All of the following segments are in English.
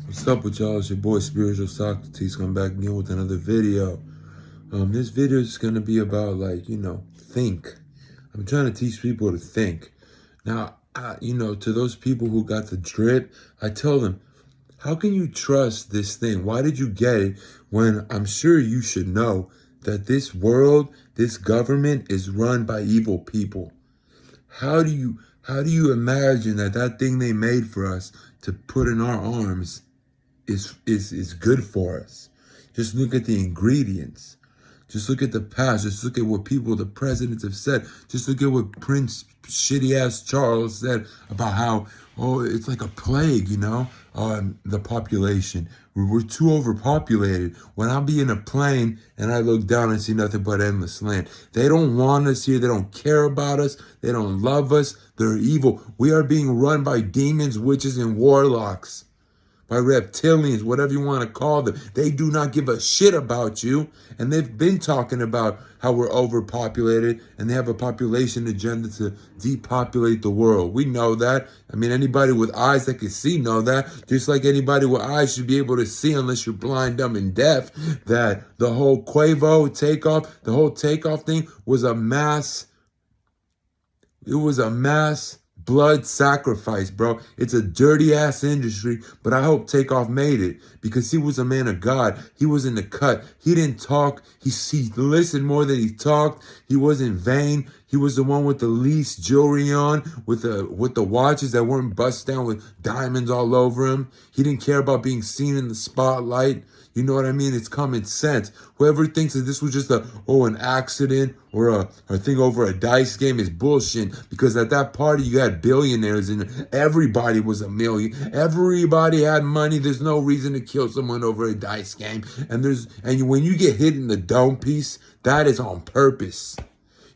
What's up with y'all? It's your boy SpiritualSocrates coming back again with another video. This video is going to be about, think. I'm trying to teach people to think. Now, to those people who got the drip, I tell them, how can you trust this thing? Why did you get it when I'm sure you should know that this world, this government is run by evil people? How do you imagine that thing they made for us to put in our arms is good for us? Just look at the ingredients. Just look at the past. Just look at what the presidents have said. Just look at what Prince shitty ass Charles said about how, it's like a plague, the population. We're too overpopulated. When I be in a plane and I look down and see nothing but endless land. They don't want us here. They don't care about us. They don't love us. They're evil. We are being run by demons, witches, and warlocks. By reptilians, whatever you want to call them. They do not give a shit about you. And they've been talking about how we're overpopulated and they have a population agenda to depopulate the world. We know that. I mean, anybody with eyes that can see know that. Just like anybody with eyes should be able to see, unless you're blind, dumb, and deaf, that the whole Quavo takeoff, the whole takeoff thing was a mass. It was a mass blood sacrifice, bro. It's a dirty ass industry, but I hope Takeoff made it because he was a man of God. He was in the cut. He didn't talk. He listened more than he talked. He wasn't vain. He was the one with the least jewelry on, with the watches that weren't bust down with diamonds all over him. He didn't care about being seen in the spotlight. You know what I mean? It's common sense. Whoever thinks that this was just an accident or a thing over a dice game is bullshit. Because at that party, you had billionaires and everybody was a million. Everybody had money. There's no reason to kill someone over a dice game. And when you get hit in the dome piece, that is on purpose.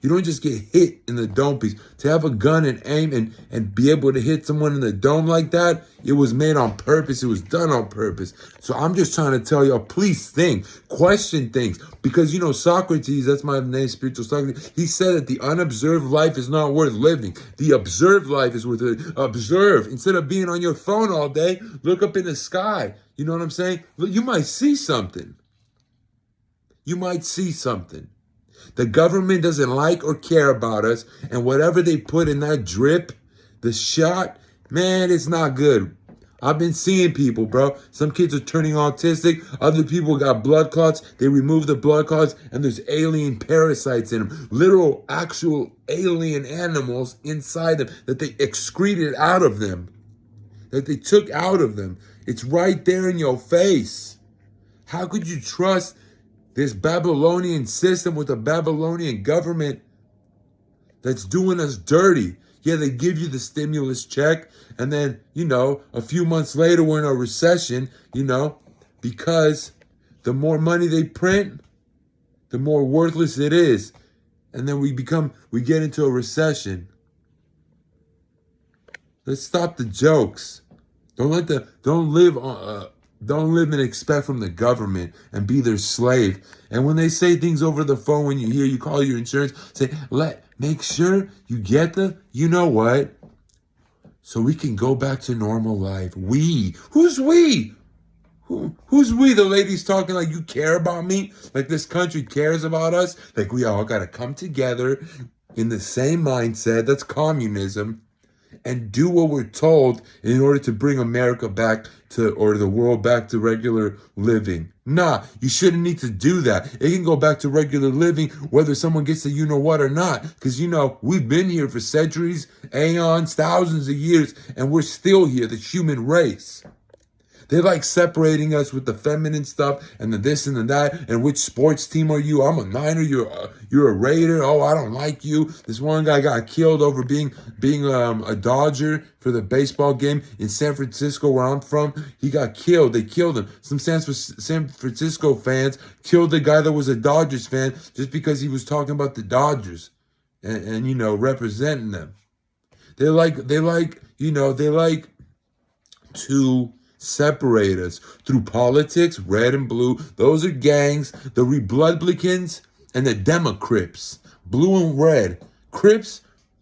You don't just get hit in the dome piece. To have a gun and aim and be able to hit someone in the dome like that, it was made on purpose. It was done on purpose. So I'm just trying to tell y'all, please think, question things. Because, Socrates, that's my name, Spiritual Socrates, he said that the unobserved life is not worth living. The observed life is worth it. Observe. Instead of being on your phone all day, look up in the sky. You know what I'm saying? You might see something. You might see something. The government doesn't like or care about us, and whatever they put in that drip, the shot, man, it's not good. I've been seeing people, bro. Some kids are turning autistic. Other people got blood clots. They remove the blood clots, and there's alien parasites in them. Literal, actual alien animals inside them that they excreted out of them, that they took out of them. It's right there in your face. How could you trust this Babylonian system with a Babylonian government that's doing us dirty? Yeah, they give you the stimulus check, and then, a few months later, we're in a recession, because the more money they print, the more worthless it is. And then we get into a recession. Let's stop the jokes. Don't live and expect from the government and be their slave. And when they say things over the phone, when you call your insurance, say, make sure you get you know what? So we can go back to normal life. Who's we? Who's we? The lady's talking like, you care about me? Like this country cares about us? Like we all got to come together in the same mindset. That's communism. And do what we're told in order to bring America back or the world back to regular living. Nah, you shouldn't need to do that. It can go back to regular living whether someone gets the you-know-what or not. Because, we've been here for centuries, aeons, thousands of years, and we're still here, the human race. They like separating us with the feminine stuff and the this and the that. And which sports team are you? I'm a Niner. You're a Raider. Oh, I don't like you. This one guy got killed over being a Dodger for the baseball game in San Francisco, where I'm from. He got killed. They killed him. Some San Francisco fans killed the guy that was a Dodgers fan just because he was talking about the Dodgers and representing them. They like to separate us through politics, red and blue. Those are gangs. The Republicans and the Democrips, blue and red. Crips,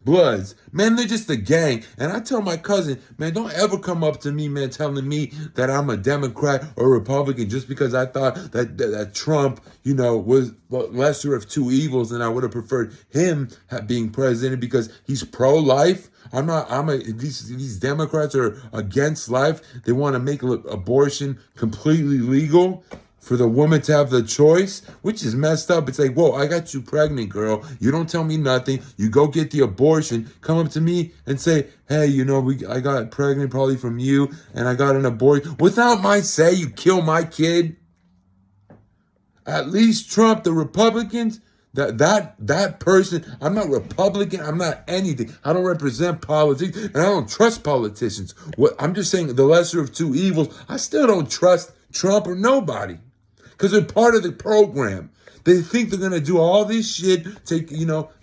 Bloods. Man, they're just a gang. And I tell my cousin, man, don't ever come up to me, man, telling me that I'm a Democrat or Republican just because I thought that Trump, was the lesser of two evils and I would have preferred him being president because he's pro-life. These Democrats are against life. They want to make abortion completely legal for the woman to have the choice, which is messed up. It's like, whoa, I got you pregnant, girl. You don't tell me nothing. You go get the abortion. Come up to me and say, hey, I got pregnant probably from you and I got an abortion. Without my say, you kill my kid. At least Trump, the Republicans, that person, I'm not Republican, I'm not anything. I don't represent politics, and I don't trust politicians. I'm just saying the lesser of two evils. I still don't trust Trump or nobody because they're part of the program. They think they're going to do all this shit,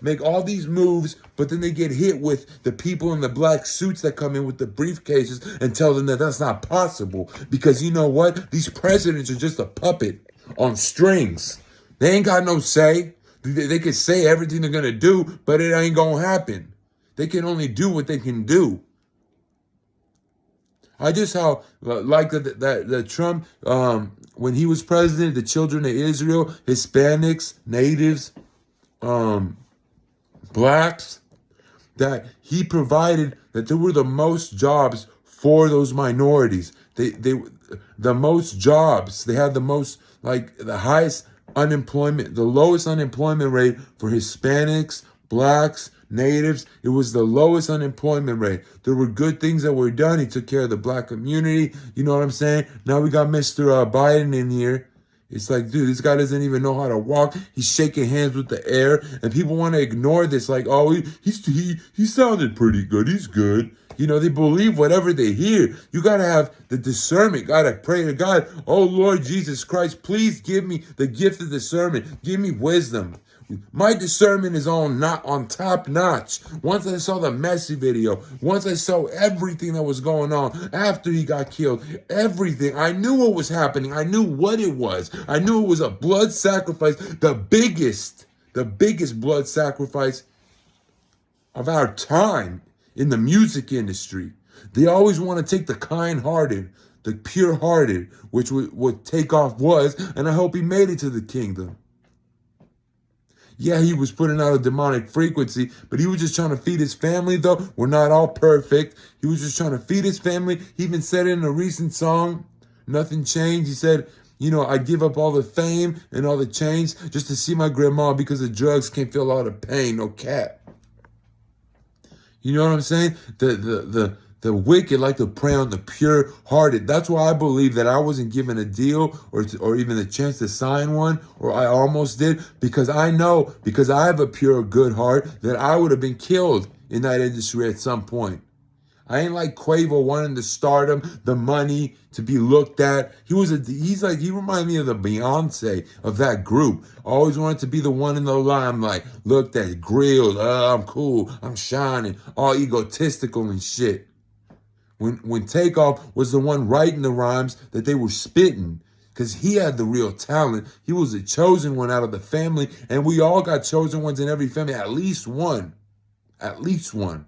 make all these moves, but then they get hit with the people in the black suits that come in with the briefcases and tell them that that's not possible. Because you know what? These presidents are just a puppet on strings. They ain't got no say. They can say everything they're going to do, but it ain't going to happen. They can only do what they can do. I just like that Trump, when he was president, the children of Israel, Hispanics, natives, blacks, that he provided that there were the most jobs for those minorities. The most jobs. They had the most, the highest unemployment, the lowest unemployment rate for Hispanics, blacks, natives. It was the lowest unemployment rate. There were good things that were done. He took care of the black community. You know what I'm saying? Now we got Mr. Biden in here. It's like, dude, this guy doesn't even know how to walk. He's shaking hands with the air, and people want to ignore this. Like, oh, he sounded pretty good. He's good. They believe whatever they hear. You got to have the discernment. Got to pray to God. Oh, Lord Jesus Christ, please give me the gift of discernment. Give me wisdom. My discernment is not on top notch. Once I saw the Messi video, once I saw everything that was going on after he got killed, everything, I knew what was happening. I knew what it was. I knew it was a blood sacrifice, the biggest blood sacrifice of our time in the music industry. They always want to take the kind-hearted, the pure-hearted, which what Takeoff was, and I hope he made it to the kingdom. Yeah, he was putting out a demonic frequency, but he was just trying to feed his family, though. We're not all perfect. He was just trying to feed his family. He even said it in a recent song, Nothing Changed. He said, I'd give up all the fame and all the change just to see my grandma because the drugs can't feel all the pain, no cap. You know what I'm saying? The wicked like to prey on the pure-hearted. That's why I believe that I wasn't given a deal or even a chance to sign one, or I almost did, because I know, because I have a pure, good heart, that I would have been killed in that industry at some point. I ain't like Quavo wanting the stardom, the money, to be looked at. He reminded me of the Beyonce of that group. Always wanted to be the one in the limelight, looked at, grilled, I'm cool, I'm shining, all egotistical and shit. When Takeoff was the one writing the rhymes that they were spitting, because he had the real talent. He was a chosen one out of the family, and we all got chosen ones in every family, at least one. At least one.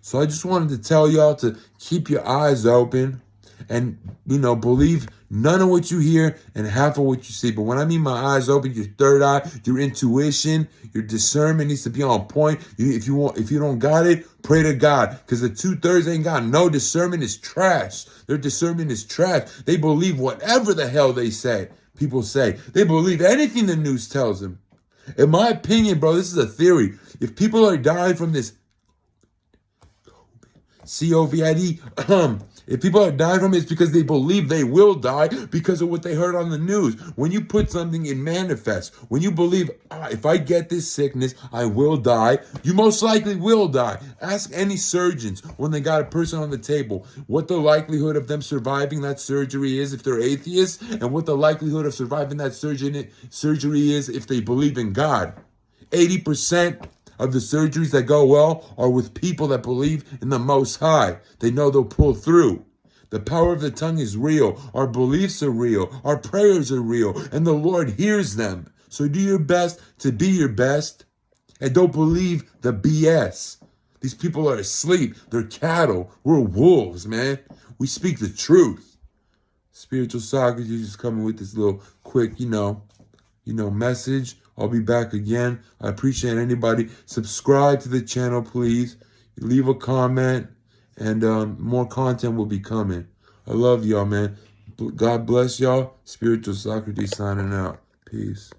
So I just wanted to tell y'all to keep your eyes open and, believe none of what you hear and half of what you see. But when I mean my eyes open, your third eye, your intuition, your discernment needs to be on point. If you don't got it, pray to God. Because the 2/3 ain't got no discernment is trash. Their discernment is trash. They believe whatever the hell people say. They believe anything the news tells them. In my opinion, bro, this is a theory. If people are dying from this COVID, if people are dying from it, it's because they believe they will die because of what they heard on the news. When you put something, it manifests. When you believe, if I get this sickness, I will die, you most likely will die. Ask any surgeons when they got a person on the table what the likelihood of them surviving that surgery is if they're atheists, and what the likelihood of surviving that surgery is if they believe in God. 80% of the surgeries that go well are with people that believe in the Most High. They know they'll pull through. The power of the tongue is real. Our beliefs are real. Our prayers are real. And the Lord hears them. So do your best to be your best. And don't believe the BS. These people are asleep. They're cattle. We're wolves, man. We speak the truth. Spiritual Socrates is coming with this little quick, message. I'll be back again. I appreciate anybody. Subscribe to the channel, please. Leave a comment, and more content will be coming. I love y'all, man. God bless y'all. Spiritual Socrates signing out. Peace.